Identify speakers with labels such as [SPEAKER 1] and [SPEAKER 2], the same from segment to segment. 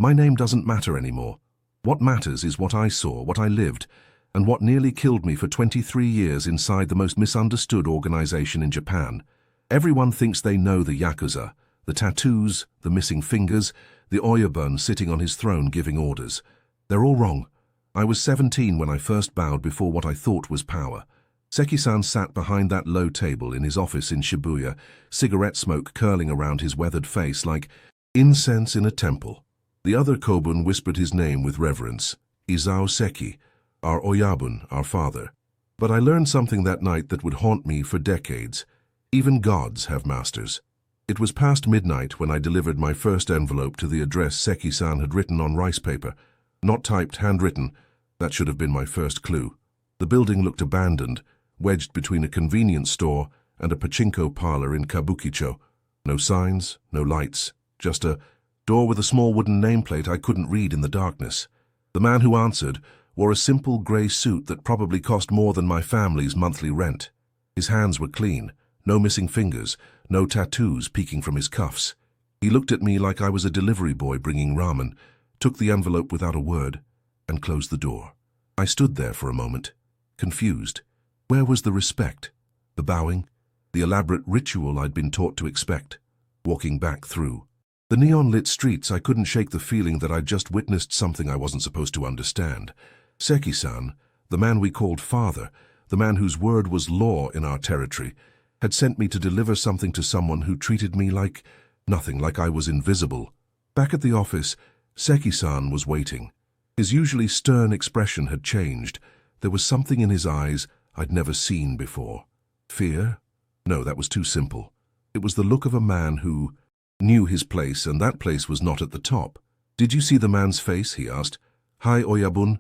[SPEAKER 1] My name doesn't matter anymore. What matters is what I saw, what I lived, and what nearly killed me for 23 years inside the most misunderstood organization in Japan. Everyone thinks they know the Yakuza, the tattoos, the missing fingers, the oyabun sitting on his throne giving orders. They're all wrong. I was 17 when I first bowed before what I thought was power. Seki-san sat behind that low table in his office in Shibuya, cigarette smoke curling around his weathered face like incense in a temple. The other kobun whispered his name with reverence, Isao Seki, our oyabun, our father. But I learned something that night that would haunt me for decades. Even gods have masters. It was past midnight when I delivered my first envelope to the address Seki-san had written on rice paper. Not typed, handwritten. That should have been my first clue. The building looked abandoned, wedged between a convenience store and a pachinko parlor in Kabukicho. No signs, no lights, just a door with a small wooden nameplate I couldn't read in the darkness. The man who answered wore a simple grey suit that probably cost more than my family's monthly rent. His hands were clean, no missing fingers, no tattoos peeking from his cuffs. He looked at me like I was a delivery boy bringing ramen, took the envelope without a word, and closed the door. I stood there for a moment, confused. Where was the respect, the bowing, the elaborate ritual I'd been taught to expect? Walking back through the neon-lit streets, I couldn't shake the feeling that I'd just witnessed something I wasn't supposed to understand. Seki-san, the man we called father, the man whose word was law in our territory, had sent me to deliver something to someone who treated me like nothing, like I was invisible. Back at the office, Seki-san was waiting. His usually stern expression had changed. There was something in his eyes I'd never seen before. Fear? No, that was too simple. It was the look of a man who knew his place, and that place was not at the top. Did you see the man's face? He asked. Hi, oyabun.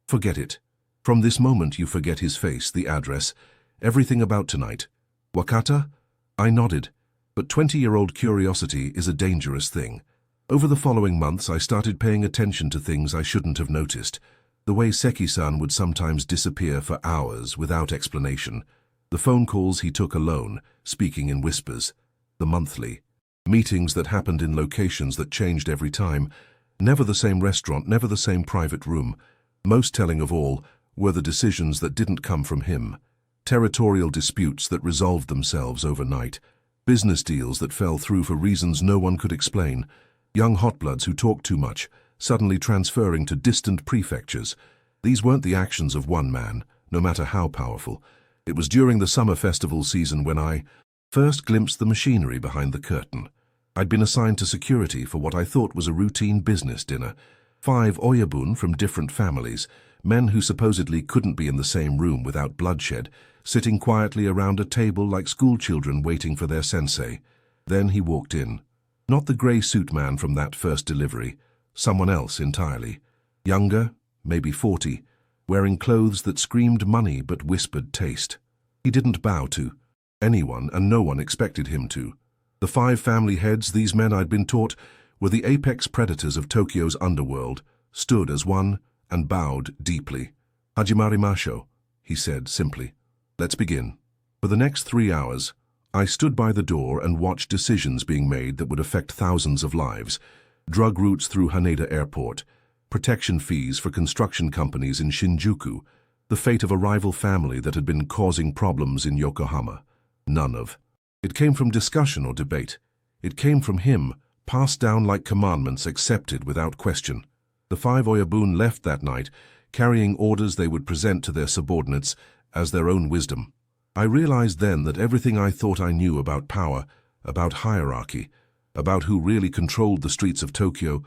[SPEAKER 1] Forget it. From this moment you forget his face, the address, everything about tonight. Wakata? I nodded. But 20-year-old curiosity is a dangerous thing. Over the following months I started paying attention to things I shouldn't have noticed. The way Seki-san would sometimes disappear for hours without explanation. The phone calls he took alone, speaking in whispers. The monthly meetings that happened in locations that changed every time. Never the same restaurant, never the same private room. Most telling of all were the decisions that didn't come from him. Territorial disputes that resolved themselves overnight. Business deals that fell through for reasons no one could explain. Young hotbloods who talked too much, suddenly transferring to distant prefectures. These weren't the actions of one man, no matter how powerful. It was during the summer festival season when I first glimpsed the machinery behind the curtain. I'd been assigned to security for what I thought was a routine business dinner. 5 oyabun from different families, men who supposedly couldn't be in the same room without bloodshed, sitting quietly around a table like schoolchildren waiting for their sensei. Then he walked in. Not the grey suit man from that first delivery. Someone else entirely. Younger, maybe 40, wearing clothes that screamed money but whispered taste. He didn't bow to anyone, and no one expected him to. The 5 family heads, these men I'd been taught, were the apex predators of Tokyo's underworld, stood as one and bowed deeply. Hajimarimashou, he said simply. Let's begin. For the next 3 hours, I stood by the door and watched decisions being made that would affect thousands of lives. Drug routes through Haneda Airport, protection fees for construction companies in Shinjuku, the fate of a rival family that had been causing problems in Yokohama. None of it came from discussion or debate. It came from him, passed down like commandments accepted without question. The 5 oyabun left that night, carrying orders they would present to their subordinates as their own wisdom. I realized then that everything I thought I knew about power, about hierarchy, about who really controlled the streets of Tokyo,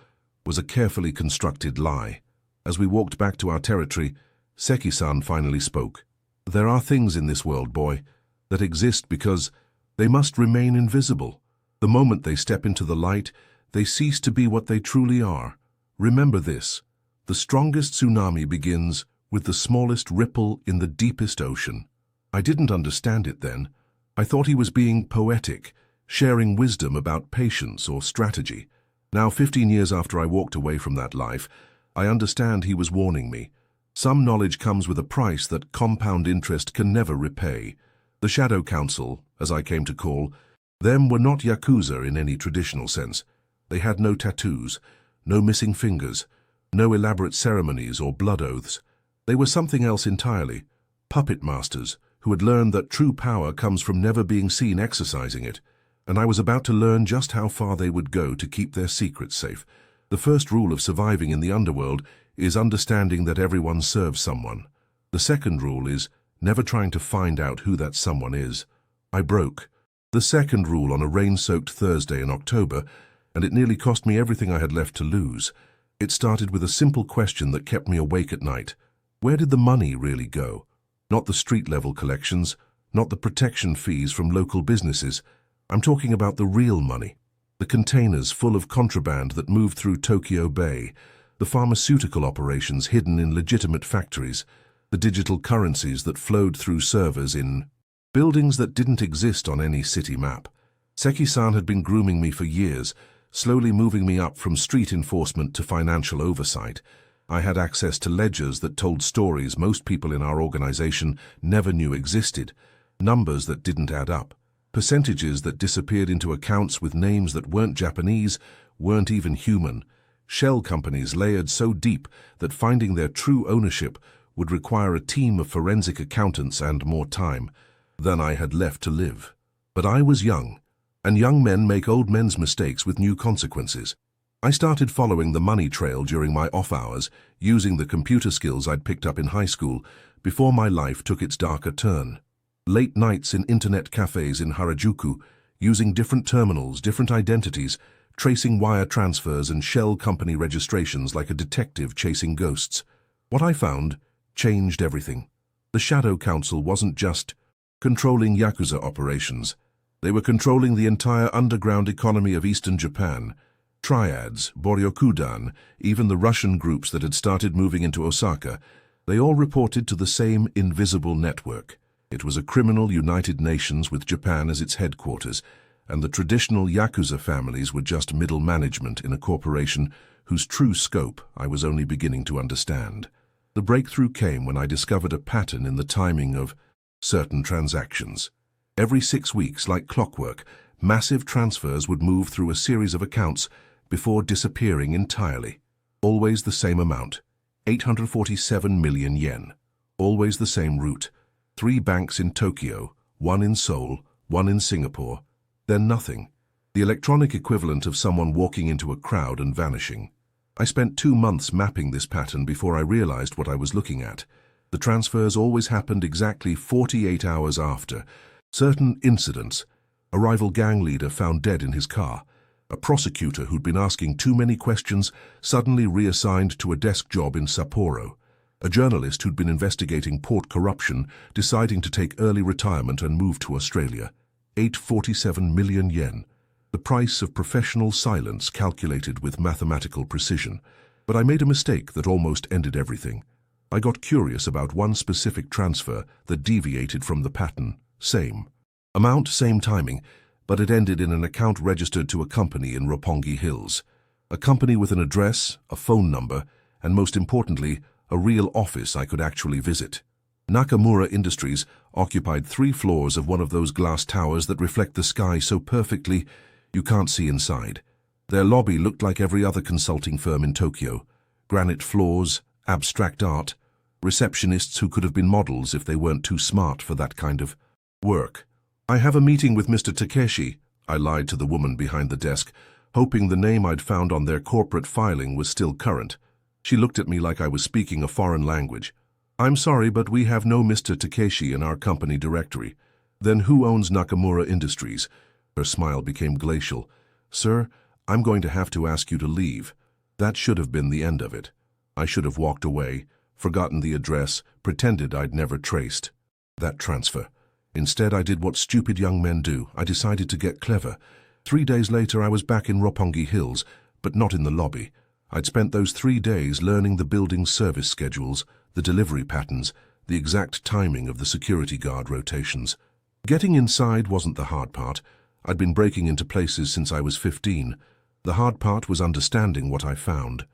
[SPEAKER 1] was a carefully constructed lie. As we walked back to our territory, Seki-san finally spoke. There are things in this world, boy, that exist because they must remain invisible. The moment they step into the light, they cease to be what they truly are. Remember this: the strongest tsunami begins with the smallest ripple in the deepest ocean. I didn't understand it then. I thought he was being poetic, sharing wisdom about patience or strategy. Now, 15 years after I walked away from that life, I understand he was warning me. Some knowledge comes with a price that compound interest can never repay. The Shadow Council, as I came to call them, were not Yakuza in any traditional sense. They had no tattoos, no missing fingers, no elaborate ceremonies or blood oaths. They were something else entirely, puppet masters who had learned that true power comes from never being seen exercising it, and I was about to learn just how far they would go to keep their secrets safe. The first rule of surviving in the underworld is understanding that everyone serves someone. The second rule is never trying to find out who that someone is. I broke the second rule on a rain-soaked Thursday in October, and it nearly cost me everything I had left to lose. It started with a simple question that kept me awake at night. Where did the money really go? Not the street-level collections, not the protection fees from local businesses. I'm talking about the real money. The containers full of contraband that moved through Tokyo Bay, the pharmaceutical operations hidden in legitimate factories, the digital currencies that flowed through servers in buildings that didn't exist on any city map. Seki-san had been grooming me for years, slowly moving me up from street enforcement to financial oversight. I had access to ledgers that told stories most people in our organization never knew existed, numbers that didn't add up, percentages that disappeared into accounts with names that weren't Japanese, weren't even human, shell companies layered so deep that finding their true ownership would require a team of forensic accountants and more time than I had left to live. But I was young, and young men make old men's mistakes with new consequences. I started following the money trail during my off hours, using the computer skills I'd picked up in high school before my life took its darker turn. Late nights in internet cafes in Harajuku, using different terminals, different identities, tracing wire transfers and shell company registrations like a detective chasing ghosts. What I found changed everything. The Shadow Council wasn't just controlling Yakuza operations. They were controlling the entire underground economy of Eastern Japan. Triads, Boryokudan, even the Russian groups that had started moving into Osaka, they all reported to the same invisible network. It was a criminal United Nations with Japan as its headquarters, and the traditional Yakuza families were just middle management in a corporation whose true scope I was only beginning to understand. The breakthrough came when I discovered a pattern in the timing of certain transactions. Every 6 weeks, like clockwork, massive transfers would move through a series of accounts before disappearing entirely. Always the same amount, 847 million yen. Always the same route. 3 banks in Tokyo, 1 in Seoul, 1 in Singapore. Then nothing. The electronic equivalent of someone walking into a crowd and vanishing. I spent 2 months mapping this pattern before I realized what I was looking at. The transfers always happened exactly 48 hours after. Certain incidents. A rival gang leader found dead in his car. A prosecutor who'd been asking too many questions suddenly reassigned to a desk job in Sapporo. A journalist who'd been investigating port corruption deciding to take early retirement and move to Australia. 847 million yen. The price of professional silence calculated with mathematical precision. But I made a mistake that almost ended everything. I got curious about one specific transfer that deviated from the pattern. Same amount, same timing, but it ended in an account registered to a company in Roppongi Hills. A company with an address, a phone number, and most importantly, a real office I could actually visit. Nakamura Industries occupied 3 floors of one of those glass towers that reflect the sky so perfectly you can't see inside. Their lobby looked like every other consulting firm in Tokyo. Granite floors, abstract art, receptionists who could have been models if they weren't too smart for that kind of work. "I have a meeting with Mr. Takeshi," I lied to the woman behind the desk, hoping the name I'd found on their corporate filing was still current. She looked at me like I was speaking a foreign language. "I'm sorry, but we have no Mr. Takeshi in our company directory." "Then who owns Nakamura Industries?" Her smile became glacial. "Sir, I'm going to have to ask you to leave." That should have been the end of it. I should have walked away, forgotten the address, pretended I'd never traced that transfer. Instead, I did what stupid young men do. I decided to get clever. 3 days later, I was back in Roppongi Hills, but not in the lobby. I'd spent those 3 days learning the building's service schedules, the delivery patterns, the exact timing of the security guard rotations. Getting inside wasn't the hard part. I'd been breaking into places since I was 15. The hard part was understanding what I found.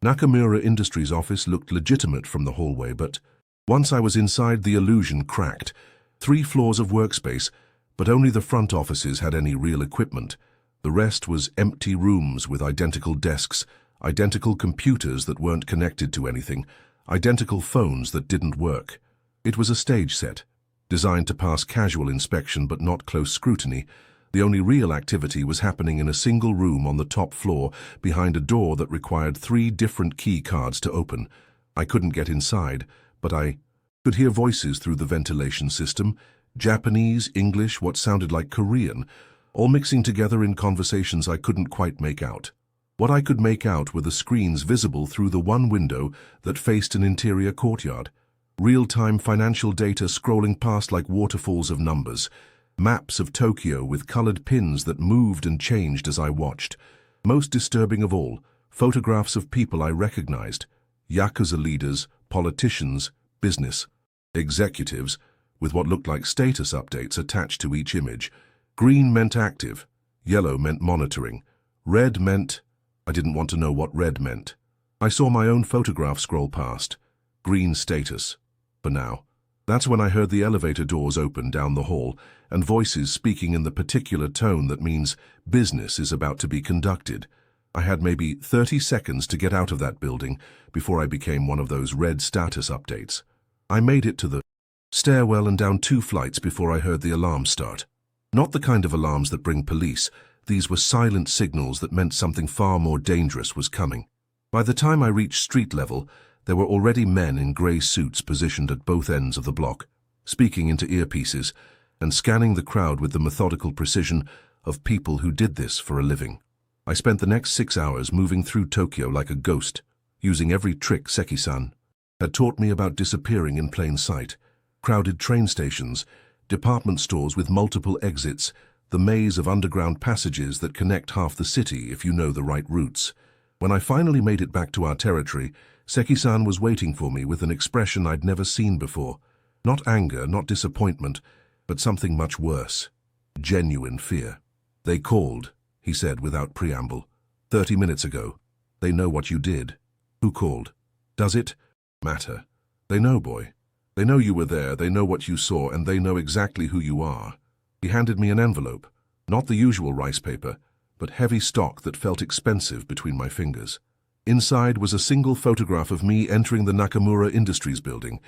[SPEAKER 1] Nakamura Industries' office looked legitimate from the hallway, but once I was inside, the illusion cracked. 3 floors of workspace, but only the front offices had any real equipment. The rest was empty rooms with identical desks, Identical computers that weren't connected to anything, identical phones that didn't work. It was a stage set, designed to pass casual inspection but not close scrutiny. The only real activity was happening in a single room on the top floor, behind a door that required 3 different key cards to open. I couldn't get inside, but I could hear voices through the ventilation system, Japanese, English, what sounded like Korean, all mixing together in conversations I couldn't quite make out. What I could make out were the screens visible through the one window that faced an interior courtyard. Real-time financial data scrolling past like waterfalls of numbers. Maps of Tokyo with colored pins that moved and changed as I watched. Most disturbing of all, photographs of people I recognized. Yakuza leaders, politicians, business executives, with what looked like status updates attached to each image. Green meant active, yellow meant monitoring, red meant... I didn't want to know what red meant. I saw my own photograph scroll past. Green status. For now. That's when I heard the elevator doors open down the hall and voices speaking in the particular tone that means business is about to be conducted. I had maybe 30 seconds to get out of that building before I became one of those red status updates. I made it to the stairwell and down 2 flights before I heard the alarm start. Not the kind of alarms that bring police. These were silent signals that meant something far more dangerous was coming. By the time I reached street level, there were already men in grey suits positioned at both ends of the block, speaking into earpieces and scanning the crowd with the methodical precision of people who did this for a living. I spent the next 6 hours moving through Tokyo like a ghost, using every trick Seki-san had taught me about disappearing in plain sight. Crowded train stations, department stores with multiple exits, the maze of underground passages that connect half the city if you know the right routes. When I finally made it back to our territory, Seki-san was waiting for me with an expression I'd never seen before. Not anger, not disappointment, but something much worse. Genuine fear. "They called," he said without preamble. 30 minutes ago. They know what you did." "Who called?" "Does it matter?" "They know, boy. They know you were there, they know what you saw, and they know exactly who you are." He handed me an envelope, not the usual rice paper, but heavy stock that felt expensive between my fingers. Inside was a single photograph of me entering the Nakamura Industries building,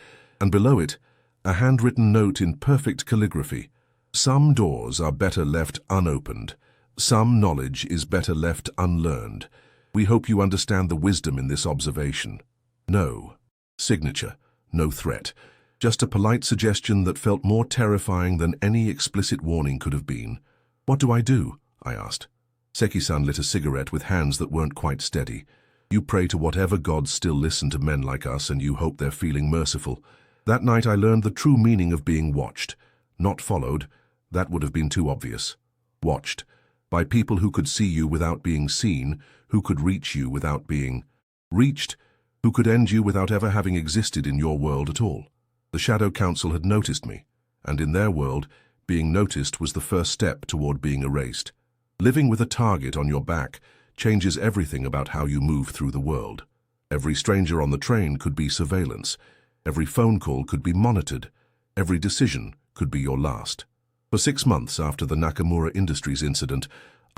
[SPEAKER 1] and below it, a handwritten note in perfect calligraphy. "Some doors are better left unopened. Some knowledge is better left unlearned. We hope you understand the wisdom in this observation." No signature, no threat, just a polite suggestion that felt more terrifying than any explicit warning could have been. "What do I do?" I asked. Seki-san lit a cigarette with hands that weren't quite steady. "You pray to whatever gods still listen to men like us, and you hope they're feeling merciful." That night I learned the true meaning of being watched. Not followed, that would have been too obvious. Watched. By people who could see you without being seen, who could reach you without being reached, who could end you without ever having existed in your world at all. The Shadow Council had noticed me, and in their world, being noticed was the first step toward being erased. Living with a target on your back changes everything about how you move through the world. Every stranger on the train could be surveillance. Every phone call could be monitored. Every decision could be your last. For 6 months after the Nakamura Industries incident,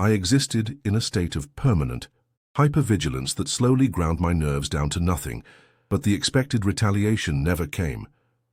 [SPEAKER 1] I existed in a state of permanent hypervigilance that slowly ground my nerves down to nothing, but the expected retaliation never came.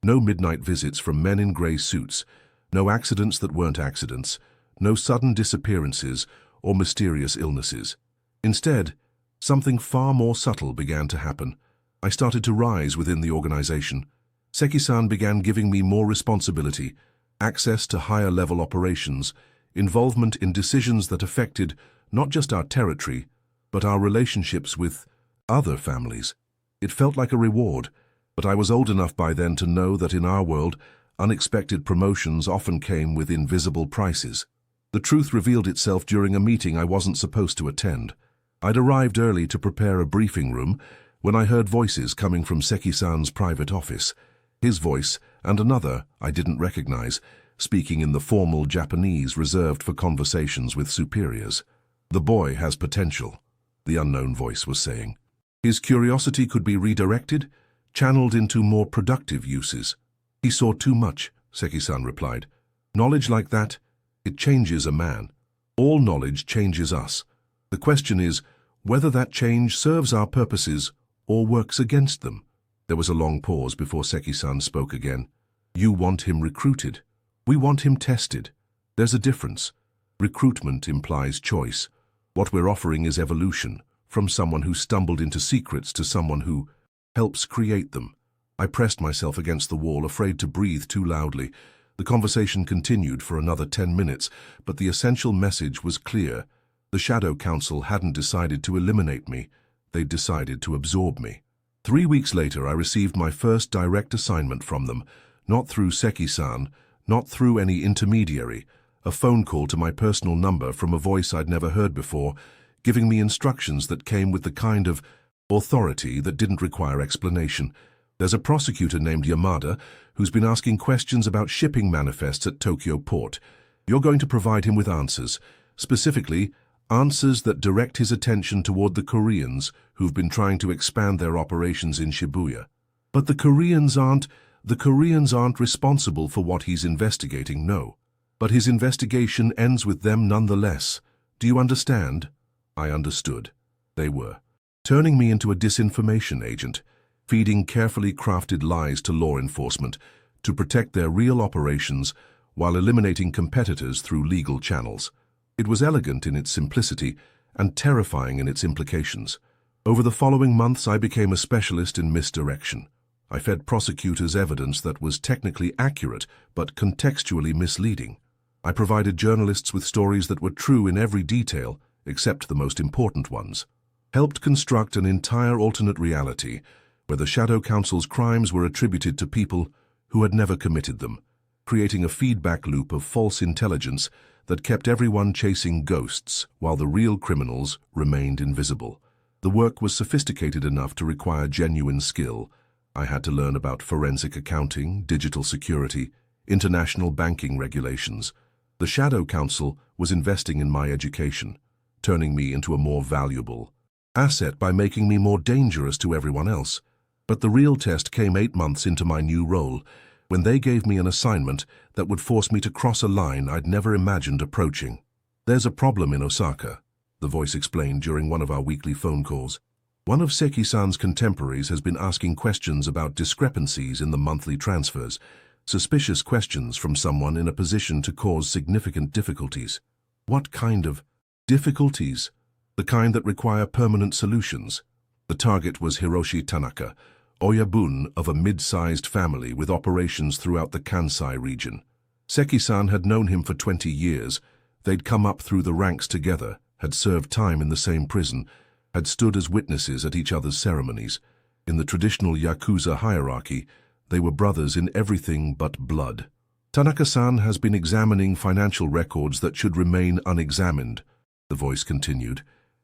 [SPEAKER 1] No midnight visits from men in grey suits, no accidents that weren't accidents, no sudden disappearances or mysterious illnesses. Instead, something far more subtle began to happen. I started to rise within the organization. Seki-san began giving me more responsibility, access to higher-level operations, involvement in decisions that affected not just our territory, but our relationships with other families. It felt like a reward, but I was old enough by then to know that in our world, unexpected promotions often came with invisible prices. The truth revealed itself during a meeting I wasn't supposed to attend. I'd arrived early to prepare a briefing room when I heard voices coming from Seki-san's private office. His voice and another I didn't recognize, speaking in the formal Japanese reserved for conversations with superiors. "The boy has potential," the unknown voice was saying. "His curiosity could be redirected, channeled into more productive uses." "He saw too much," Seki-san replied. "Knowledge like that, it changes a man. All knowledge changes us. The question is, whether that change serves our purposes or works against them. There was a long pause before Seki-san spoke again. You want him recruited. We want him tested. There's a difference. Recruitment implies choice. What we're offering is evolution, from someone who stumbled into secrets to someone who helps create them. I pressed myself against the wall, afraid to breathe too loudly. The conversation continued for another 10 minutes, but the essential message was clear. The Shadow Council hadn't decided to eliminate me. They'd decided to absorb me. 3 weeks later, I received my first direct assignment from them, not through Seki-san, not through any intermediary, a phone call to my personal number from a voice I'd never heard before, giving me instructions that came with the kind of authority that didn't require explanation. There's a prosecutor named Yamada who's been asking questions about shipping manifests at Tokyo Port. You're going to provide him with answers, specifically answers that direct his attention toward the Koreans who've been trying to expand their operations in Shibuya. But the Koreans aren't responsible for what he's investigating, no. But his investigation ends with them nonetheless. Do you understand? I understood. They were turning me into a disinformation agent, feeding carefully crafted lies to law enforcement to protect their real operations while eliminating competitors through legal channels. It was elegant in its simplicity and terrifying in its implications. Over the following months, I became a specialist in misdirection. I fed prosecutors evidence that was technically accurate but contextually misleading. I provided journalists with stories that were true in every detail except the most important ones. Helped construct an entire alternate reality where the Shadow Council's crimes were attributed to people who had never committed them, creating a feedback loop of false intelligence that kept everyone chasing ghosts while the real criminals remained invisible. The work was sophisticated enough to require genuine skill. I had to learn about forensic accounting, digital security, international banking regulations. The Shadow Council was investing in my education, turning me into a more valuable asset by making me more dangerous to everyone else. But the real test came 8 months into my new role, when they gave me an assignment that would force me to cross a line I'd never imagined approaching. There's a problem in Osaka, the voice explained during one of our weekly phone calls. One of Seki-san's contemporaries has been asking questions about discrepancies in the monthly transfers, suspicious questions from someone in a position to cause significant difficulties. What kind of difficulties? The kind that require permanent solutions. The target was Hiroshi Tanaka, oyabun of a mid-sized family with operations throughout the Kansai region. Seki-san had known him for 20 years. They'd come up through the ranks together, had served time in the same prison, had stood as witnesses at each other's ceremonies. In the traditional Yakuza hierarchy, they were brothers in everything but blood. Tanaka-san has been examining financial records that should remain unexamined, the voice continued.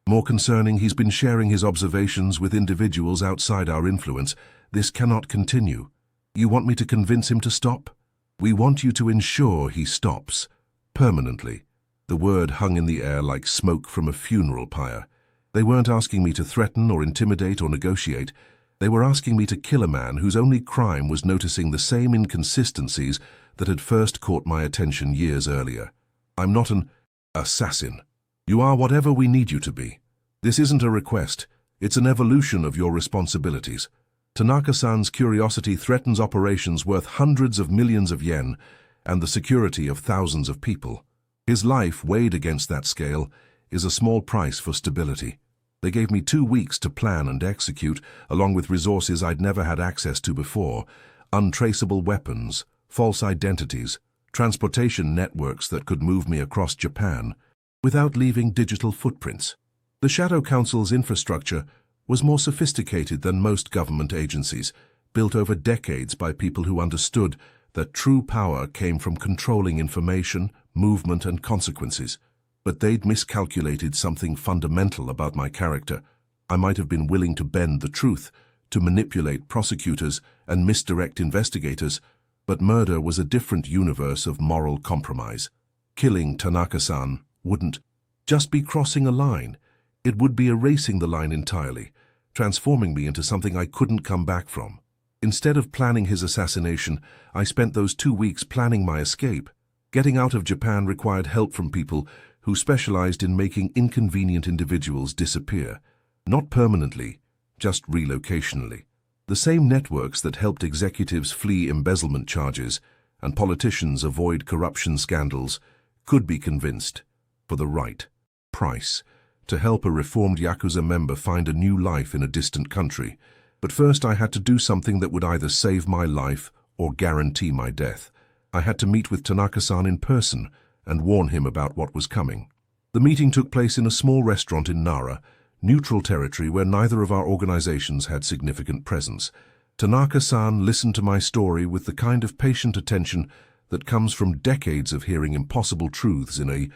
[SPEAKER 1] More concerning, he's been sharing his observations with individuals outside our influence. This cannot continue. You want me to convince him to stop? We want you to ensure he stops. Permanently. The word hung in the air like smoke from a funeral pyre. They weren't asking me to threaten or intimidate or negotiate. They were asking me to kill a man whose only crime was noticing the same inconsistencies that had first caught my attention years earlier. I'm not an assassin. You are whatever we need you to be. This isn't a request. It's an evolution of your responsibilities. Tanaka-san's curiosity threatens operations worth hundreds of millions of yen and the security of thousands of people. His life, weighed against that scale, is a small price for stability. They gave me 2 weeks to plan and execute, along with resources I'd never had access to before, untraceable weapons, false identities, transportation networks that could move me across Japan, without leaving digital footprints. The Shadow Council's infrastructure was more sophisticated than most government agencies, built over decades by people who understood that true power came from controlling information, movement, and consequences. But they'd miscalculated something fundamental about my character. I might have been willing to bend the truth, to manipulate prosecutors and misdirect investigators, but murder was a different universe of moral compromise. Killing Tanaka-san wouldn't just be crossing a line. It would be erasing the line entirely, transforming me into something I couldn't come back from. Instead of planning his assassination, I spent those 2 weeks planning my escape. Getting out of Japan required help from people who specialized in making inconvenient individuals disappear, not permanently, just relocationally. The same networks that helped executives flee embezzlement charges and politicians avoid corruption scandals could be convinced, for the right price, to help a reformed Yakuza member find a new life in a distant country. But first I had to do something that would either save my life or guarantee my death. I had to meet with Tanaka-san in person and warn him about what was coming. The meeting took place in a small restaurant in Nara, neutral territory where neither of our organizations had significant presence. Tanaka-san listened to my story with the kind of patient attention that comes from decades of hearing impossible truths in a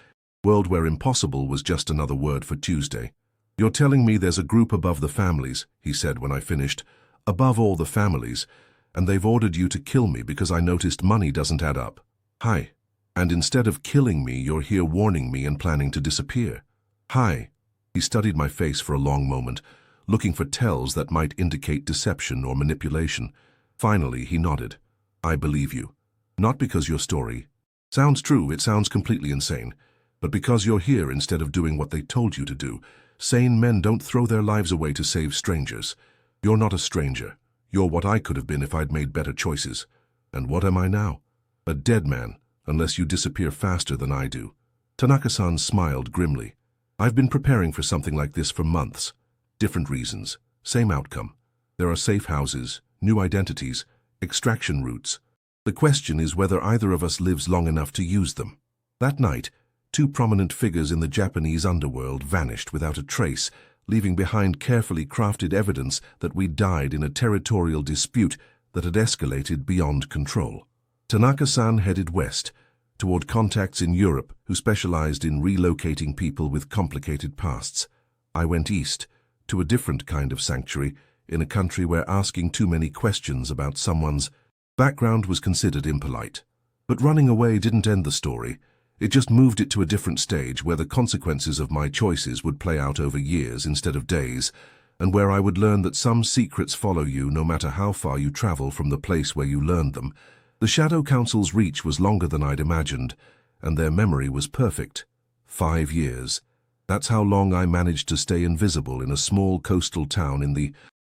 [SPEAKER 1] world where impossible was just another word for Tuesday. "You're telling me there's a group above the families," he said when I finished, "above all the families, and they've ordered you to kill me because I noticed money doesn't add up. Hi. And instead of killing me, you're here warning me and planning to disappear. Hi." He studied my face for a long moment, looking for tells that might indicate deception or manipulation. Finally, he nodded. "I believe you. Not because your story sounds true, it sounds completely insane, but because you're here instead of doing what they told you to do. Sane men don't throw their lives away to save strangers. You're not a stranger. You're what I could have been if I'd made better choices. And what am I now? A dead man, unless you disappear faster than I do." Tanaka-san smiled grimly. "I've been preparing for something like this for months. Different reasons, same outcome. There are safe houses, new identities, extraction routes. The question is whether either of us lives long enough to use them." That night, two prominent figures in the Japanese underworld vanished without a trace, leaving behind carefully crafted evidence that we died in a territorial dispute that had escalated beyond control. Tanaka-san headed west, toward contacts in Europe who specialized in relocating people with complicated pasts. I went east, to a different kind of sanctuary, in a country where asking too many questions about someone's background was considered impolite. But running away didn't end the story. It just moved it to a different stage where the consequences of my choices would play out over years instead of days, and where I would learn that some secrets follow you no matter how far you travel from the place where you learned them. The Shadow Council's reach was longer than I'd imagined, and their memory was perfect. 5 years. That's how long I managed to stay invisible in a small coastal town in the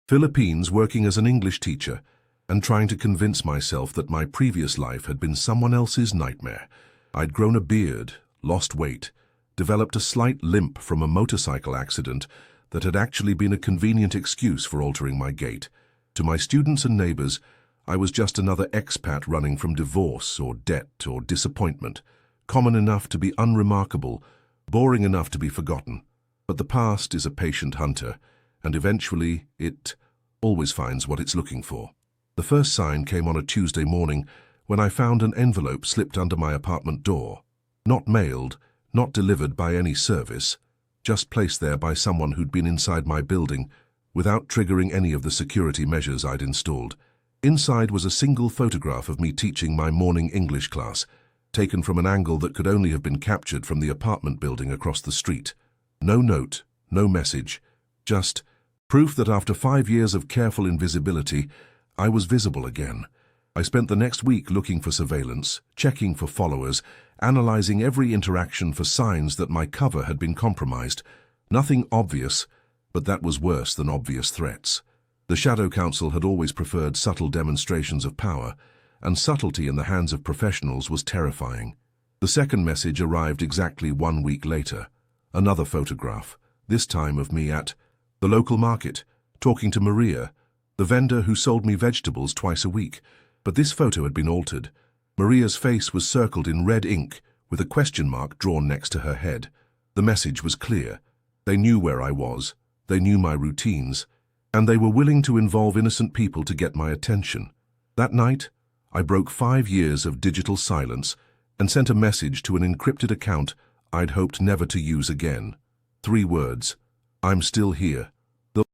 [SPEAKER 1] Philippines, working as an English teacher and trying to convince myself that my previous life had been someone else's nightmare. I'd grown a beard, lost weight, developed a slight limp from a motorcycle accident that had actually been a convenient excuse for altering my gait. To my students and neighbors, I was just another expat running from divorce or debt or disappointment, common enough to be unremarkable, boring enough to be forgotten. But the past is a patient hunter, and eventually it always finds what it's looking for. The first sign came on a Tuesday morning when I found an envelope slipped under my apartment door. Not mailed, not delivered by any service, just placed there by someone who'd been inside my building without triggering any of the security measures I'd installed. Inside was a single photograph of me teaching my morning English class, taken from an angle that could only have been captured from the apartment building across the street. No note, no message, just proof that after 5 years of careful invisibility, I was visible again. I spent the next week looking for surveillance, checking for followers, analyzing every interaction for signs that my cover had been compromised. Nothing obvious, but that was worse than obvious threats. The Shadow Council had always preferred subtle demonstrations of power, and subtlety in the hands of professionals was terrifying. The second message arrived exactly 1 week later. Another photograph, this time of me at the local market, talking to Maria, the vendor who sold me vegetables twice a week. But this photo had been altered. Maria's face was circled in red ink with a question mark drawn next to her head. The message was clear. They knew where I was, they knew my routines, and they were willing to involve innocent people to get my attention. That night, I broke 5 years of digital silence and sent a message to an encrypted account I'd hoped never to use again. 3 words: "I'm still here." The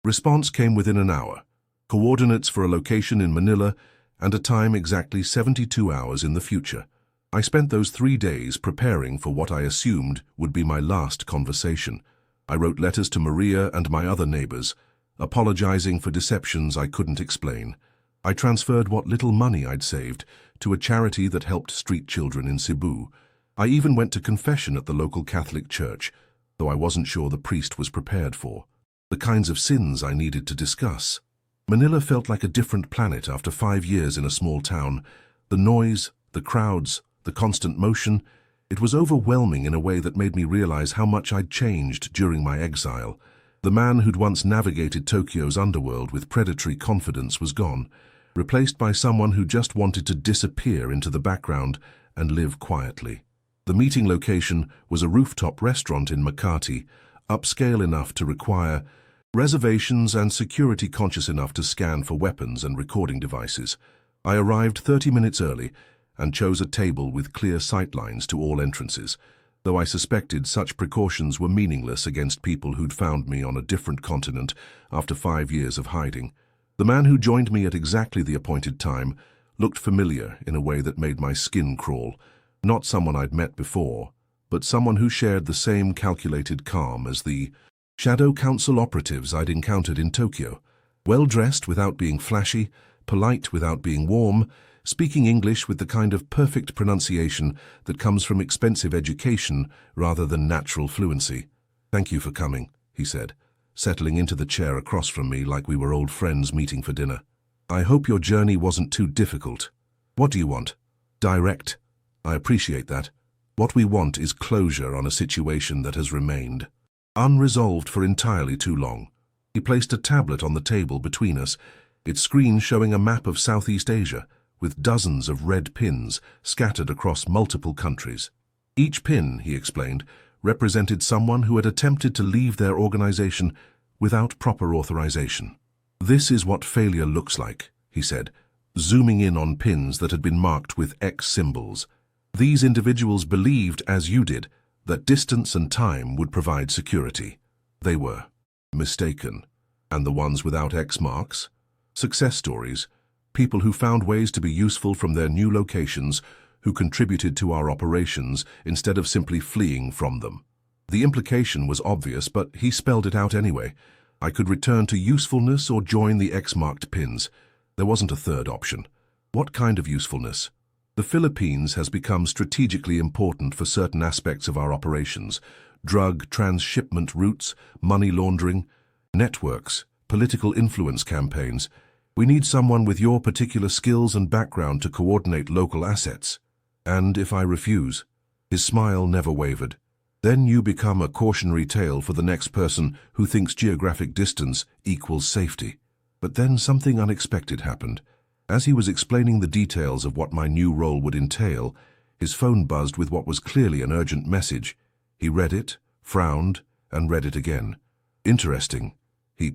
[SPEAKER 1] response came within an hour. Coordinates for a location in Manila and a time exactly 72 hours in the future. I spent those 3 days preparing for what I assumed would be my last conversation. I wrote letters to Maria and my other neighbors, apologizing for deceptions I couldn't explain. I transferred what little money I'd saved to a charity that helped street children in Cebu, I even went to confession at the local Catholic church, though I wasn't sure the priest was prepared for the kinds of sins I needed to discuss. Manila felt like a different planet after 5 years in a small town. The noise, the crowds, the constant motion, it was overwhelming in a way that made me realize how much I'd changed during my exile. The man who'd once navigated Tokyo's underworld with predatory confidence was gone, replaced by someone who just wanted to disappear into the background and live quietly. The meeting location was a rooftop restaurant in Makati, upscale enough to require reservations and security conscious enough to scan for weapons and recording devices. I arrived 30 minutes early and chose a table with clear sightlines to all entrances, though I suspected such precautions were meaningless against people who'd found me on a different continent after 5 years of hiding. The man who joined me at exactly the appointed time looked familiar in a way that made my skin crawl. Not someone I'd met before, but someone who shared the same calculated calm as the Shadow Council operatives I'd encountered in Tokyo. Well-dressed without being flashy, polite without being warm, speaking English with the kind of perfect pronunciation that comes from expensive education rather than natural fluency. "Thank you for coming," he said, settling into the chair across from me like we were old friends meeting for dinner. "I hope your journey wasn't too difficult. What do you want?" "Direct. I appreciate that. What we want is closure on a situation that has remained unresolved for entirely too long." He placed a tablet on the table between us, its screen showing a map of Southeast Asia, with dozens of red pins scattered across multiple countries. Each pin, he explained, represented someone who had attempted to leave their organization without proper authorization. "This is what failure looks like," he said, zooming in on pins that had been marked with X symbols. "These individuals believed, as you did, that distance and time would provide security. They were mistaken. And the ones without X marks? Success stories, people who found ways to be useful from their new locations, who contributed to our operations instead of simply fleeing from them." The implication was obvious, but he spelled it out anyway. I could return to usefulness or join the X-marked pins. There wasn't a third option. What kind of usefulness? The Philippines has become strategically important for certain aspects of our operations: drug transshipment routes, money laundering, networks, political influence campaigns. We need someone with your particular skills and background to coordinate local assets. And if I refuse? His smile never wavered. Then you become a cautionary tale for the next person who thinks geographic distance equals safety. But then something unexpected happened. As he was explaining the details of what my new role would entail, his phone buzzed with what was clearly an urgent message. He read it, frowned, and read it again. "Interesting," he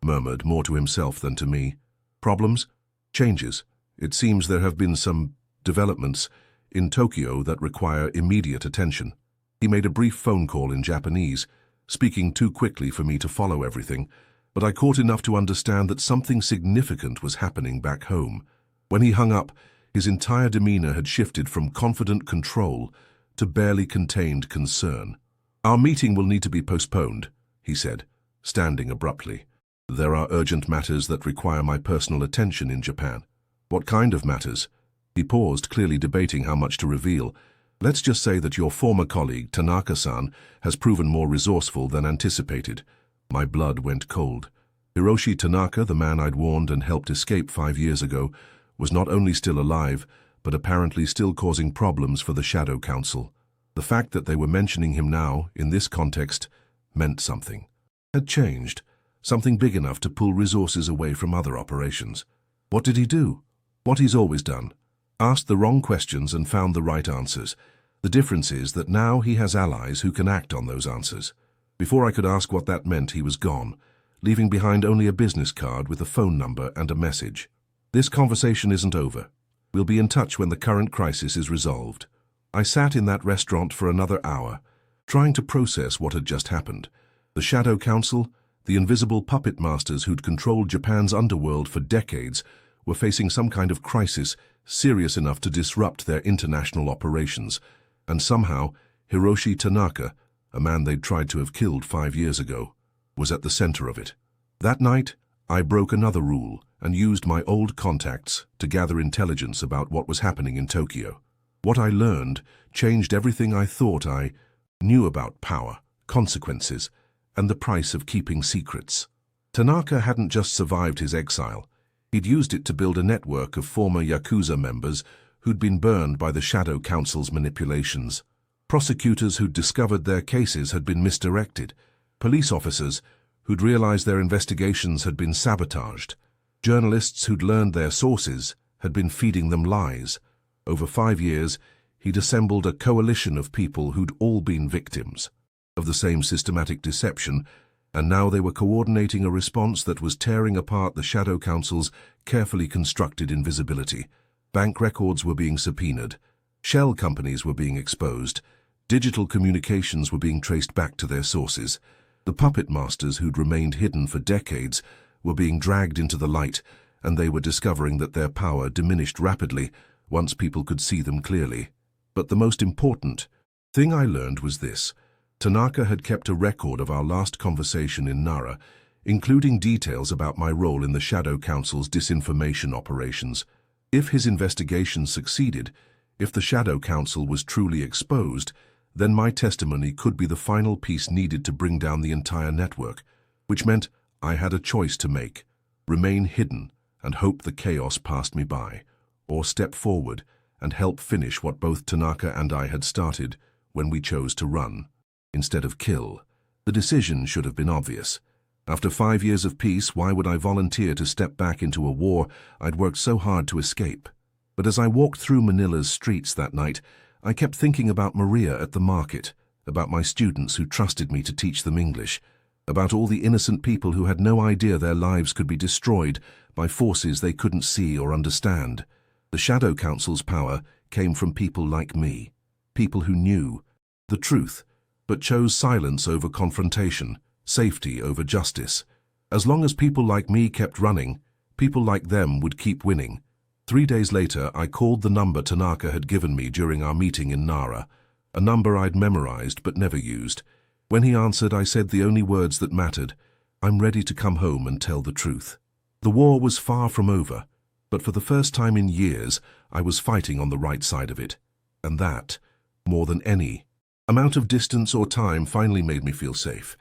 [SPEAKER 1] murmured, more to himself than to me. "Problems? Changes. It seems there have been some developments in Tokyo that require immediate attention." He made a brief phone call in Japanese, speaking too quickly for me to follow everything, but I caught enough to understand that something significant was happening back home. When he hung up, his entire demeanor had shifted from confident control to barely contained concern. "Our meeting will need to be postponed," he said, standing abruptly. "There are urgent matters that require my personal attention in Japan." "What kind of matters?" He paused, clearly debating how much to reveal. "Let's just say that your former colleague, Tanaka-san, has proven more resourceful than anticipated." My blood went cold. Hiroshi Tanaka, the man I'd warned and helped escape 5 years ago, was not only still alive, but apparently still causing problems for the Shadow Council. The fact that they were mentioning him now, in this context, meant something had changed, something big enough to pull resources away from other operations. What did he do? What he's always done. Asked the wrong questions and found the right answers. The difference is that now he has allies who can act on those answers. Before I could ask what that meant, he was gone, leaving behind only a business card with a phone number and a message. "This conversation isn't over. We'll be in touch when the current crisis is resolved." I sat in that restaurant for another hour, trying to process what had just happened. The Shadow Council, the invisible puppet masters who'd controlled Japan's underworld for decades, were facing some kind of crisis serious enough to disrupt their international operations. And somehow, Hiroshi Tanaka, a man they'd tried to have killed 5 years ago, was at the center of it. That night, I broke another rule and used my old contacts to gather intelligence about what was happening in Tokyo. What I learned changed everything I thought I knew about power, consequences, and the price of keeping secrets. Tanaka hadn't just survived his exile. He'd used it to build a network of former Yakuza members who'd been burned by the Shadow Council's manipulations. Prosecutors who'd discovered their cases had been misdirected. Police officers who'd realized their investigations had been sabotaged. Journalists who'd learned their sources had been feeding them lies. Over 5 years, he'd assembled a coalition of people who'd all been victims of the same systematic deception, and now they were coordinating a response that was tearing apart the Shadow Council's carefully constructed invisibility. Bank records were being subpoenaed. Shell companies were being exposed. Digital communications were being traced back to their sources. The puppet masters who'd remained hidden for decades were being dragged into the light, and they were discovering that their power diminished rapidly once people could see them clearly. But the most important thing I learned was this. Tanaka had kept a record of our last conversation in Nara, including details about my role in the Shadow Council's disinformation operations. If his investigation succeeded, if the Shadow Council was truly exposed, then my testimony could be the final piece needed to bring down the entire network, which meant I had a choice to make: remain hidden and hope the chaos passed me by, or step forward and help finish what both Tanaka and I had started when we chose to run instead of kill. The decision should have been obvious. After 5 years of peace, why would I volunteer to step back into a war I'd worked so hard to escape? But as I walked through Manila's streets that night, I kept thinking about Maria at the market, about my students who trusted me to teach them English, about all the innocent people who had no idea their lives could be destroyed by forces they couldn't see or understand. The Shadow Council's power came from people like me, people who knew the truth, but chose silence over confrontation, safety over justice. As long as people like me kept running, people like them would keep winning. 3 days later, I called the number Tanaka had given me during our meeting in Nara, a number I'd memorized but never used. When he answered, I said the only words that mattered: "I'm ready to come home and tell the truth." The war was far from over, but for the first time in years, I was fighting on the right side of it. And that, more than any amount of distance or time, finally made me feel safe.